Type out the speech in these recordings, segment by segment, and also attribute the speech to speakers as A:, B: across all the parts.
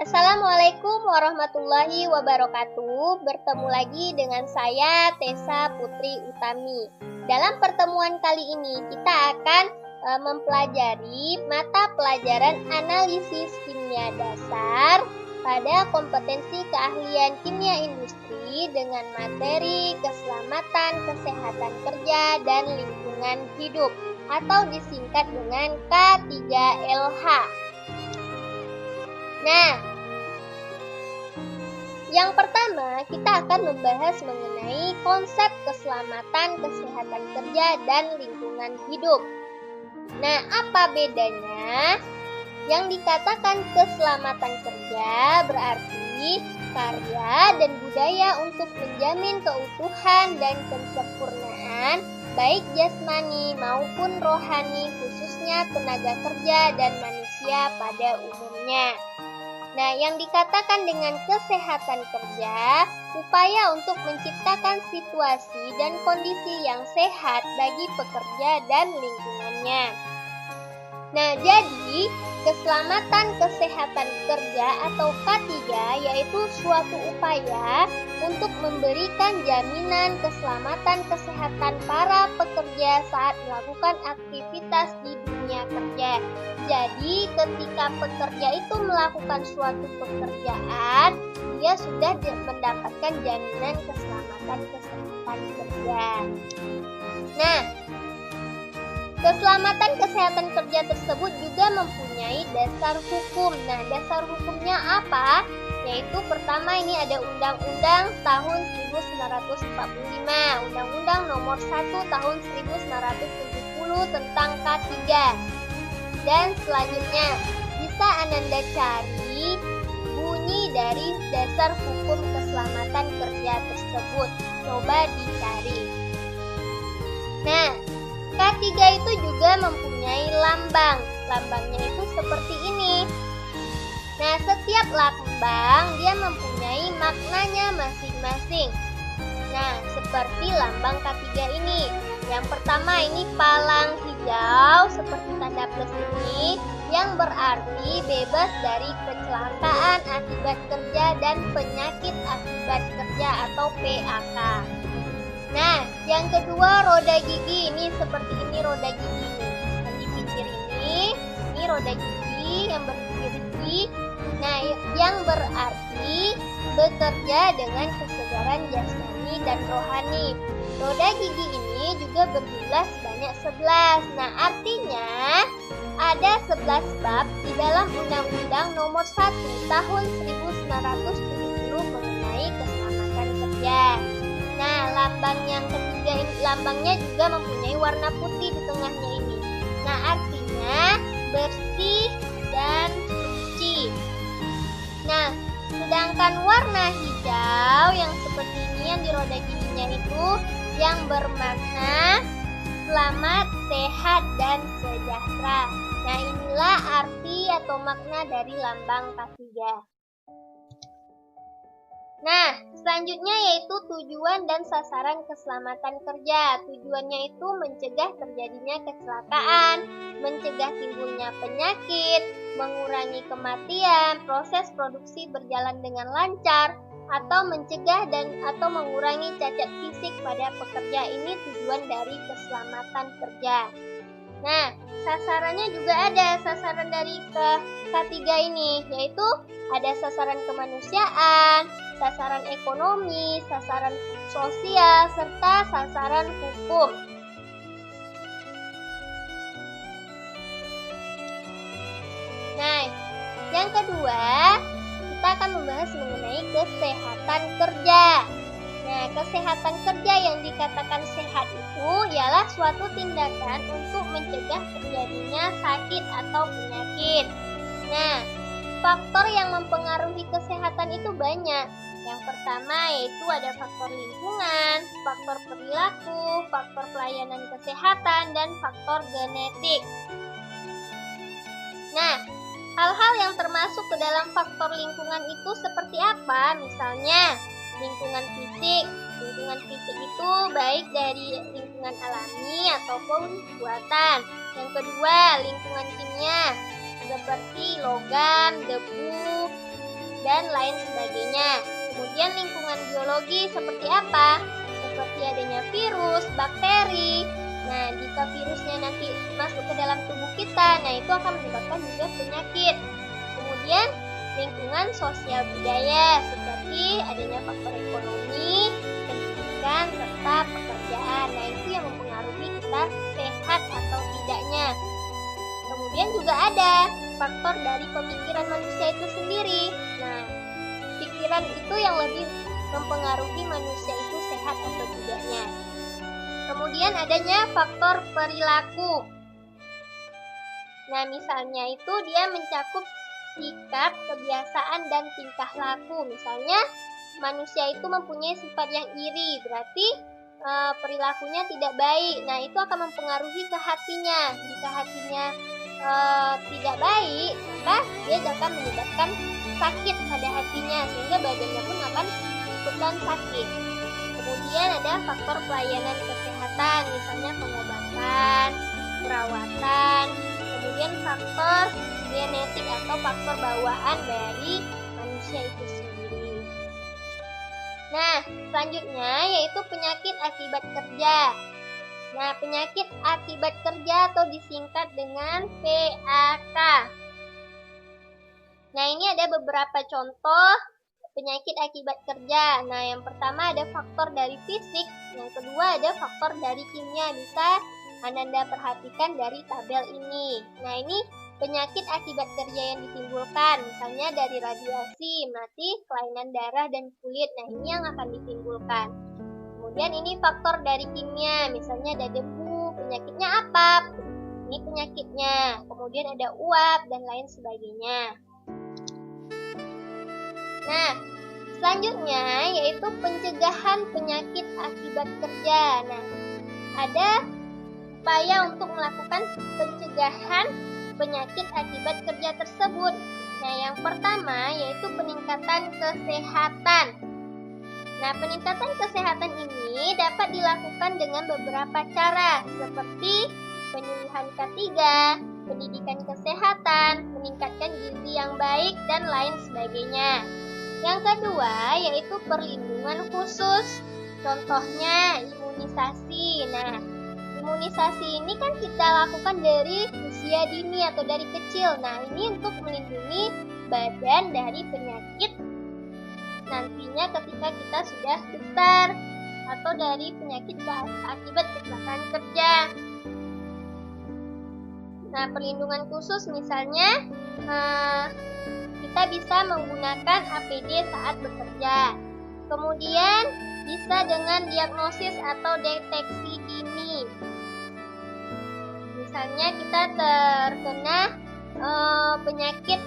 A: Assalamualaikum warahmatullahi wabarakatuh. Bertemu lagi dengan saya, Tessa Putri Utami. Dalam pertemuan kali ini, kita akan mempelajari mata pelajaran analisis kimia dasar pada kompetensi keahlian kimia industri dengan materi keselamatan, kesehatan kerja, dan lingkungan hidup, atau disingkat dengan K3LH. Nah, yang pertama kita akan membahas mengenai konsep keselamatan, kesehatan kerja, dan lingkungan hidup. Nah, apa bedanya? Yang dikatakan keselamatan kerja berarti karya dan budaya untuk menjamin keutuhan dan kesempurnaan baik jasmani maupun rohani, khususnya tenaga kerja dan manusia pada umumnya. Nah, yang dikatakan dengan kesehatan kerja, upaya untuk menciptakan situasi dan kondisi yang sehat bagi pekerja dan lingkungannya. Nah, jadi keselamatan kesehatan kerja atau K3 yaitu suatu upaya untuk memberikan jaminan keselamatan kesehatan para pekerja saat melakukan aktivitas di dunia kerja. Jadi, ketika pekerja itu melakukan suatu pekerjaan, dia sudah mendapatkan jaminan keselamatan kesehatan kerja. Nah, keselamatan kesehatan kerja tersebut juga mempunyai dasar hukum. Nah, dasar hukumnya apa? Yaitu pertama ini ada Undang-Undang tahun 1945, Undang-Undang nomor 1 tahun 1970 tentang K3. Dan selanjutnya, bisa Ananda cari bunyi dari dasar hukum keselamatan kerja tersebut. Coba dicari. Nah, K3 itu juga mempunyai lambang. Lambangnya itu seperti ini. Nah, setiap lambang dia mempunyai maknanya masing-masing. Nah, seperti lambang K3 ini. Yang pertama ini palang hijau seperti tanda plus ini yang berarti bebas dari kecelakaan akibat kerja dan penyakit akibat kerja atau PAK. Nah, yang kedua roda gigi ini seperti ini roda gigi ini. Yang di pinggir ini roda gigi yang bergigi. Nah, yang berarti bekerja dengan kesegaran jasmani dan rohani. Roda gigi ini juga berjumlah sebanyak 11. Nah, artinya ada 11 bab di dalam Undang-Undang nomor 1 tahun 1970 mengenai keselamatan kerja. Nah, lambang yang ketiga ini, lambangnya juga mempunyai warna putih di tengahnya ini. Nah, artinya bersih dan suci. Nah, sedangkan warna hijau yang seperti ini yang di roda giginya itu yang bermakna selamat, sehat, dan sejahtera. Nah, inilah arti atau makna dari lambang K3. Nah, selanjutnya yaitu tujuan dan sasaran keselamatan kerja. Tujuannya itu mencegah terjadinya kecelakaan, mencegah timbulnya penyakit, mengurangi kematian, proses produksi berjalan dengan lancar, atau mencegah atau mengurangi cacat fisik pada pekerja. Ini tujuan dari keselamatan kerja. Nah, sasarannya juga ada. Sasaran dari K3 ini yaitu ada sasaran kemanusiaan, sasaran ekonomi, sasaran sosial, serta sasaran hukum. Nah, yang kedua, kita akan membahas mengenai kesehatan kerja. Nah, kesehatan kerja yang dikatakan sehat itu ialah suatu tindakan untuk mencegah terjadinya sakit atau penyakit. Nah, faktor yang mempengaruhi kesehatan itu banyak. Yang pertama yaitu ada faktor lingkungan, faktor perilaku, faktor pelayanan kesehatan, dan faktor genetik. Nah, hal-hal yang termasuk ke dalam faktor lingkungan itu seperti apa? Misalnya, lingkungan fisik. Lingkungan fisik itu baik dari lingkungan alami ataupun buatan. Yang kedua, lingkungan kimia seperti logam, debu, dan lain sebagainya. Kemudian lingkungan biologi seperti apa? Seperti adanya virus, bakteri. Nah, jika virusnya nanti masuk ke dalam tubuh kita, nah itu akan menyebabkan juga penyakit. Kemudian lingkungan sosial budaya seperti adanya faktor ekonomi, pendidikan, serta pekerjaan. Nah, itu yang mempengaruhi kita sehat atau tidaknya. Kemudian juga ada faktor dari pemikiran manusia itu sendiri. Nah, pikiran itu yang lebih mempengaruhi manusia itu sehat atau tidaknya. Kemudian adanya faktor perilaku. Nah, misalnya itu dia mencakup sikap, kebiasaan, dan tingkah laku. Misalnya, manusia itu mempunyai sifat yang iri, berarti perilakunya tidak baik. Nah, itu akan mempengaruhi ke hatinya. Jika hatinya tidak baik, maka dia akan menyebabkan sakit pada hatinya, sehingga badannya pun akan ikutan sakit. Kemudian ada faktor pelayanan kesehatan, misalnya pengobatan, perawatan, kemudian faktor genetik atau faktor bawaan dari manusia itu sendiri. Nah, selanjutnya yaitu penyakit akibat kerja. Nah, penyakit akibat kerja atau disingkat dengan PAK. Nah, ini ada beberapa contoh penyakit akibat kerja. Nah, yang pertama ada faktor dari fisik, yang kedua ada faktor dari kimia. Bisa Ananda perhatikan dari tabel ini. Nah, ini penyakit akibat kerja yang ditimbulkan, misalnya dari radiasi, mati, kelainan darah, dan kulit. Nah, ini yang akan ditimbulkan. Kemudian ini faktor dari kimia, misalnya ada debu, penyakitnya apa? Ini penyakitnya. Kemudian ada uap, dan lain sebagainya. Nah, selanjutnya yaitu pencegahan penyakit akibat kerja. Nah, ada upaya untuk melakukan pencegahan penyakit akibat kerja tersebut. Nah, yang pertama yaitu peningkatan kesehatan. Nah, peningkatan kesehatan ini dapat dilakukan dengan beberapa cara, seperti penyuluhan K3, pendidikan kesehatan, meningkatkan gizi yang baik, dan lain sebagainya. Yang kedua yaitu perlindungan khusus, contohnya imunisasi. Nah, imunisasi ini kan kita lakukan dari usia dini atau dari kecil. Nah, ini untuk melindungi badan dari penyakit nantinya ketika kita sudah besar atau dari penyakit akibat kecelakaan kerja. Nah, perlindungan khusus misalnya kita bisa menggunakan APD saat bekerja. Kemudian bisa dengan diagnosis atau deteksi dini. Misalnya kita terkena penyakit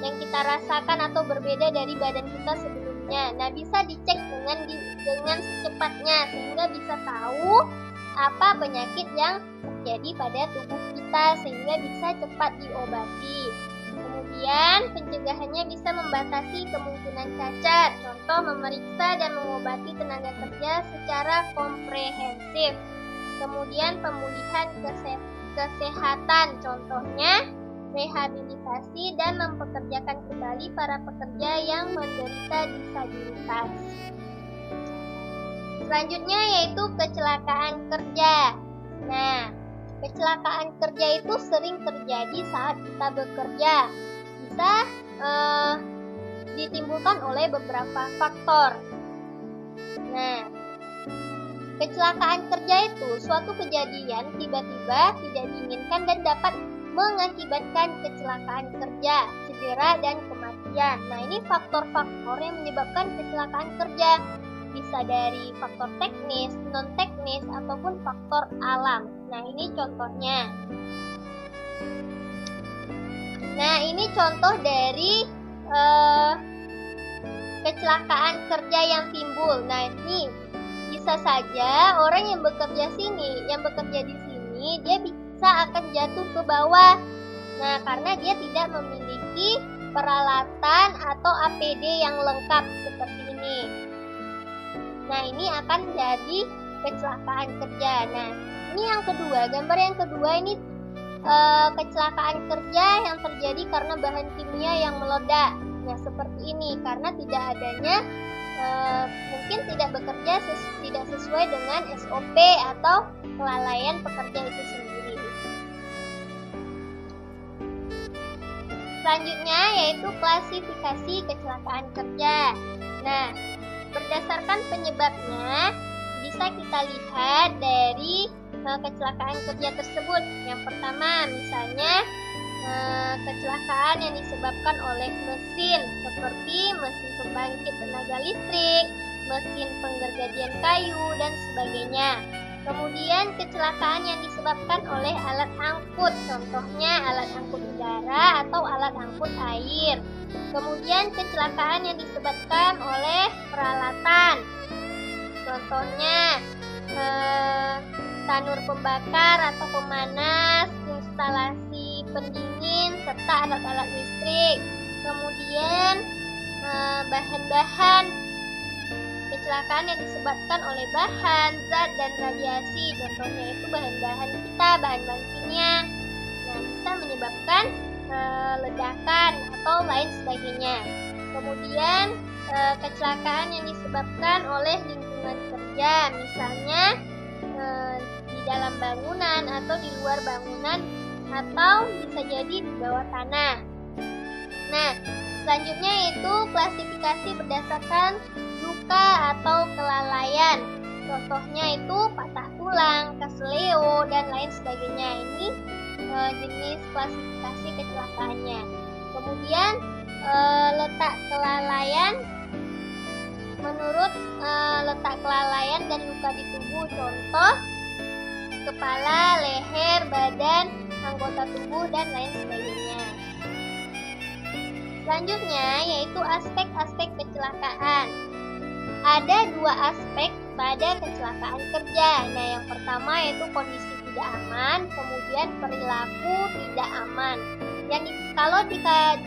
A: yang kita rasakan atau berbeda dari badan kita sebelumnya. Nah, bisa dicek dengan secepatnya sehingga bisa tahu apa penyakit yang terjadi pada tubuh kita sehingga bisa cepat diobati. Kemudian pencegahannya bisa membatasi kemungkinan cacat, contoh memeriksa dan mengobati tenaga kerja secara komprehensif. Kemudian pemulihan kesehatan, contohnya rehabilitasi dan mempekerjakan kembali para pekerja yang menderita disabilitas. Selanjutnya yaitu kecelakaan kerja. Nah, kecelakaan kerja itu sering terjadi saat kita bekerja. Bisa ditimbulkan oleh beberapa faktor. Nah, kecelakaan kerja itu suatu kejadian tiba-tiba tidak diinginkan dan dapat mengakibatkan kecelakaan kerja, cedera, dan kematian. Nah, ini faktor-faktor yang menyebabkan kecelakaan kerja. Bisa dari faktor teknis, non-teknis, ataupun faktor alam. Nah, ini contohnya. Nah, ini contoh dari kecelakaan kerja yang timbul. Nah, ini bisa saja orang yang bekerja di sini, dia bisa akan jatuh ke bawah. Nah, karena dia tidak memiliki peralatan atau APD yang lengkap seperti ini. Nah, ini akan jadi kecelakaan kerja. Nah, ini yang kedua, gambar yang kedua ini kecelakaan kerja yang terjadi karena bahan kimia yang meledak. Nah, seperti ini karena tidak adanya mungkin tidak bekerja tidak sesuai dengan SOP atau kelalaian pekerja itu sendiri. Selanjutnya yaitu klasifikasi kecelakaan kerja. Nah, berdasarkan penyebabnya bisa kita lihat dari kecelakaan kerja tersebut. Yang pertama misalnya kecelakaan yang disebabkan oleh mesin seperti mesin pembangkit tenaga listrik, mesin penggergajian kayu, dan sebagainya. Kemudian kecelakaan yang disebabkan oleh alat angkut, contohnya alat angkut udara atau alat angkut air. Kemudian kecelakaan yang disebabkan oleh peralatan, contohnya tanur pembakar atau pemanas, instalasi pendingin, serta alat-alat listrik. Kemudian bahan-bahan, kecelakaan yang disebabkan oleh bahan, zat, dan radiasi, contohnya itu bahan-bahan kita, bahan-bahan kimia. Nah, bisa menyebabkan ledakan atau lain sebagainya. Kemudian kecelakaan yang disebabkan oleh lingkungan kerja, misalnya di dalam bangunan atau di luar bangunan, atau bisa jadi di bawah tanah. Nah, selanjutnya yaitu klasifikasi berdasarkan luka atau kelalaian. Contohnya itu patah tulang, kesleo, dan lain sebagainya. Ini jenis klasifikasi kecelakaannya. Kemudian letak kelalaian, menurut letak kelalaian dan luka di tubuh, contoh kepala, leher, badan, anggota tubuh, dan lain sebagainya. Selanjutnya yaitu aspek-aspek kecelakaan. Ada dua aspek pada kecelakaan kerja. Nah, yang pertama yaitu kondisi tidak aman, kemudian perilaku tidak aman. Kalau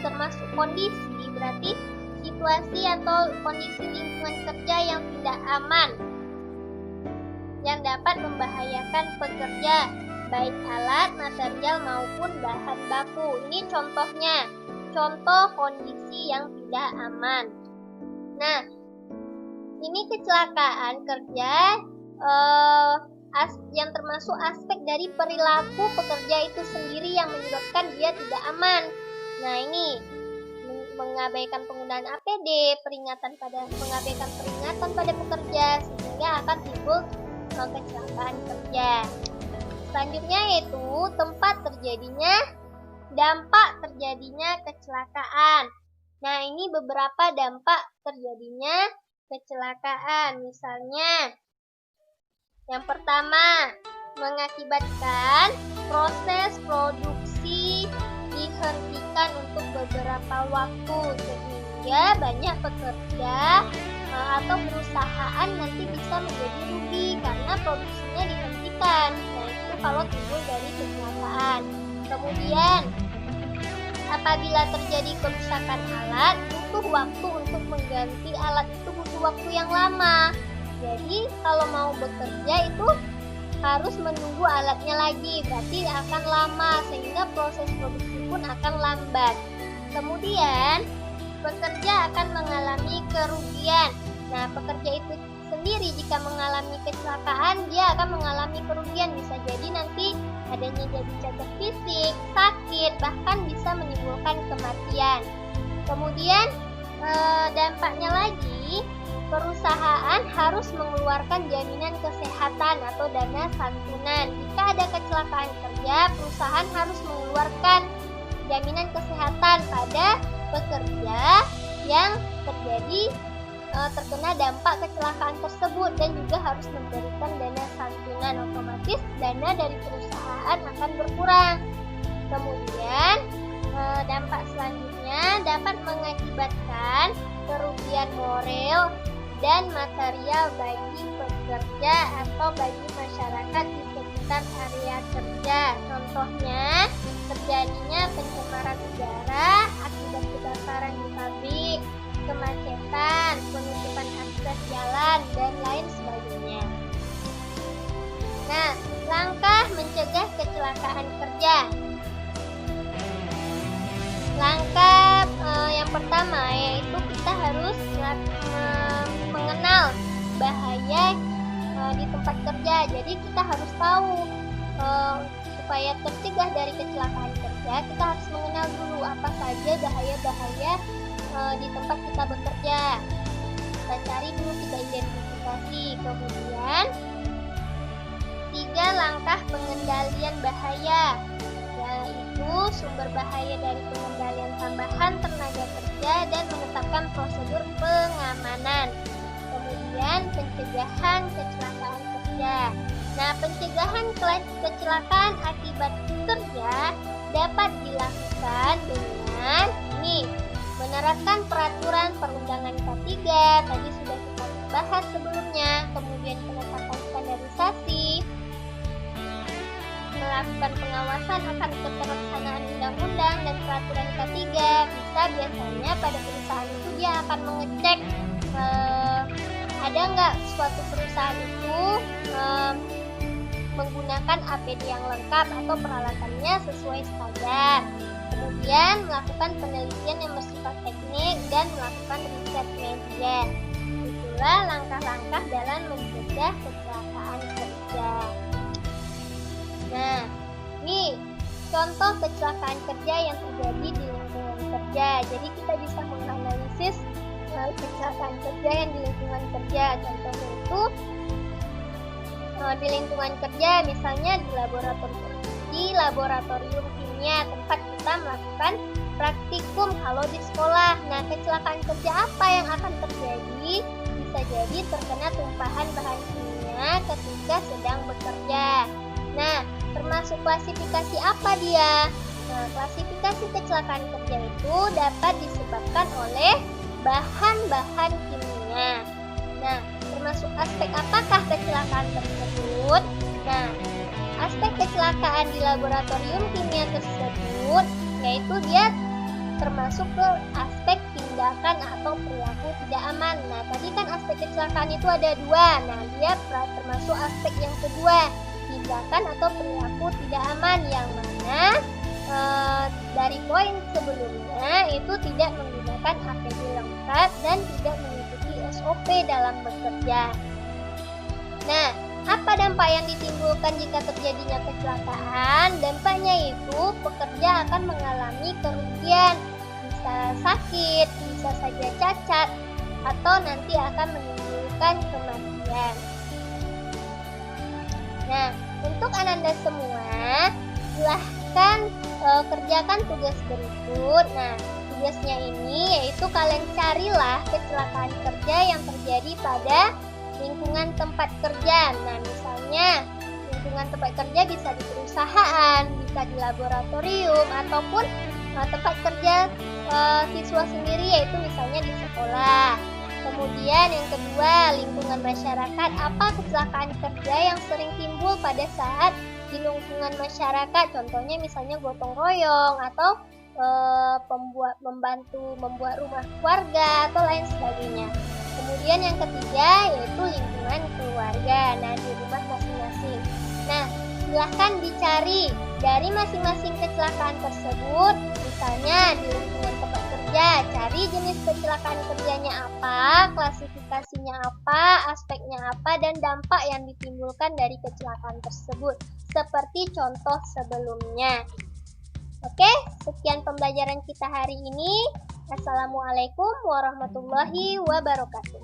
A: termasuk kondisi, berarti situasi atau kondisi lingkungan kerja yang tidak aman, yang dapat membahayakan pekerja, baik alat, material, maupun bahan baku. Ini contohnya, contoh kondisi yang tidak aman. Nah, ini kecelakaan kerja yang termasuk aspek dari perilaku pekerja itu sendiri yang menyebabkan dia tidak aman. Nah, ini mengabaikan penggunaan APD, mengabaikan peringatan pada pekerja, sehingga akan timbul kecelakaan kerja. Selanjutnya yaitu dampak terjadinya kecelakaan. Nah, ini beberapa dampak terjadinya kecelakaan. Misalnya, yang pertama, mengakibatkan proses produksi dihentikan untuk beberapa waktu, sehingga banyak pekerja atau perusahaan nanti bisa menjadi rugi karena produksinya dihentikan. Nah, itu kalau timbul dari kecelakaan. Kemudian, apabila terjadi kerusakan alat, butuh waktu untuk mengganti alat itu, butuh waktu yang lama. Jadi, kalau mau bekerja itu harus menunggu alatnya lagi, berarti akan lama, sehingga proses produksi pun akan lambat. Kemudian, pekerja akan mengalami kerugian. Nah, pekerja itu sendiri jika mengalami kecelakaan, dia akan mengalami kerugian. Bisa jadi nanti adanya jadi cacat fisik, sakit, bahkan bisa menimbulkan kematian. Kemudian, dampaknya lagi, perusahaan harus mengeluarkan jaminan kesehatan atau dana santunan. Jika ada kecelakaan kerja, perusahaan harus mengeluarkan jaminan kesehatan pada pekerja yang terkena dampak kecelakaan tersebut, dan juga harus memberikan dana santunan. Otomatis dana dari perusahaan akan berkurang. Kemudian dampak selanjutnya dapat mengakibatkan kerugian moral dan material bagi pekerja atau bagi masyarakat di sekitar area kerja. Contohnya, terjadinya pencemaran udara akibat kebakaran di pabrik, kemacetan, penutupan akses jalan, dan lain sebagainya. Nah, langkah mencegah kecelakaan kerja. Langkah yang pertama pertama yaitu kita harus mengenal bahaya di tempat kerja. Jadi kita harus tahu supaya tercegah dari kecelakaan kerja, kita harus mengenal dulu apa saja bahaya-bahaya di tempat kita bekerja. Kita cari dulu, kita identifikasi. Kemudian 3 langkah pengendalian bahaya, yaitu sumber bahaya dari pengendalian tambahan tenaga kerja dan menetapkan prosedur pengamanan. Kemudian pencegahan kecelakaan kerja. Nah, pencegahan kecelakaan akibat kerja dapat dilakukan dengan menerapkan peraturan perundangan K3, tadi sudah kita bahas sebelumnya. Kemudian penetapan standarisasi, melakukan pengawasan akan keterlaksanaan undang-undang dan peraturan K3. Biasanya pada perusahaan itu dia akan mengecek ada nggak suatu perusahaan itu menggunakan APD yang lengkap atau peralatannya sesuai standar. Kemudian melakukan penelitian yang bersifat teknik dan melakukan riset media. Itulah langkah-langkah dalam mencegah kecelakaan kerja. Nah, ini contoh kecelakaan kerja yang terjadi di lingkungan kerja. Jadi kita bisa menganalisis kecelakaan kerja yang di lingkungan kerja. Contohnya itu di lingkungan kerja, misalnya di laboratorium kimia tempat kita melakukan praktikum kalau di sekolah. Nah, kecelakaan kerja apa yang akan terjadi? Bisa jadi terkena tumpahan bahan kimia ketika sedang bekerja. Nah, termasuk klasifikasi apa dia? Nah, klasifikasi kecelakaan kerja itu dapat disebabkan oleh bahan-bahan kimia. Nah, termasuk aspek apakah kecelakaan tersebut? Nah, aspek kecelakaan di laboratorium kimia tersebut yaitu dia termasuk ke aspek tindakan atau perilaku tidak aman. Nah, tadi kan aspek kecelakaan itu ada 2. Nah, dia termasuk aspek yang kedua, tindakan atau perilaku tidak aman, yang mana dari poin sebelumnya itu tidak menggunakan APD lengkap dan tidak mengikuti SOP dalam bekerja. Nah, apa dampak yang ditimbulkan jika terjadinya kecelakaan? Dampaknya itu pekerja akan mengalami kerugian, bisa sakit, bisa saja cacat, atau nanti akan menimbulkan kematian. Nah, untuk Ananda semua, silahkan kerjakan tugas berikut. Nah, tugasnya ini yaitu kalian carilah kecelakaan kerja yang terjadi pada lingkungan tempat kerja. Nah, misalnya lingkungan tempat kerja bisa di perusahaan, bisa di laboratorium, ataupun tempat kerja siswa sendiri, yaitu misalnya di sekolah. Kemudian yang kedua, lingkungan masyarakat. Apa kecelakaan kerja yang sering timbul pada saat di lingkungan masyarakat? Contohnya misalnya gotong royong atau membuat rumah warga atau lain sebagainya. Kemudian yang ketiga yaitu lingkungan keluarga. Nah, di rumah masing-masing. Nah, silahkan dicari dari masing-masing kecelakaan tersebut. Misalnya di lingkungan tempat kerja, cari jenis kecelakaan kerjanya apa, klasifikasinya apa, aspeknya apa, dan dampak yang ditimbulkan dari kecelakaan tersebut, seperti contoh sebelumnya. Oke, sekian pembelajaran kita hari ini. Assalamualaikum warahmatullahi wabarakatuh.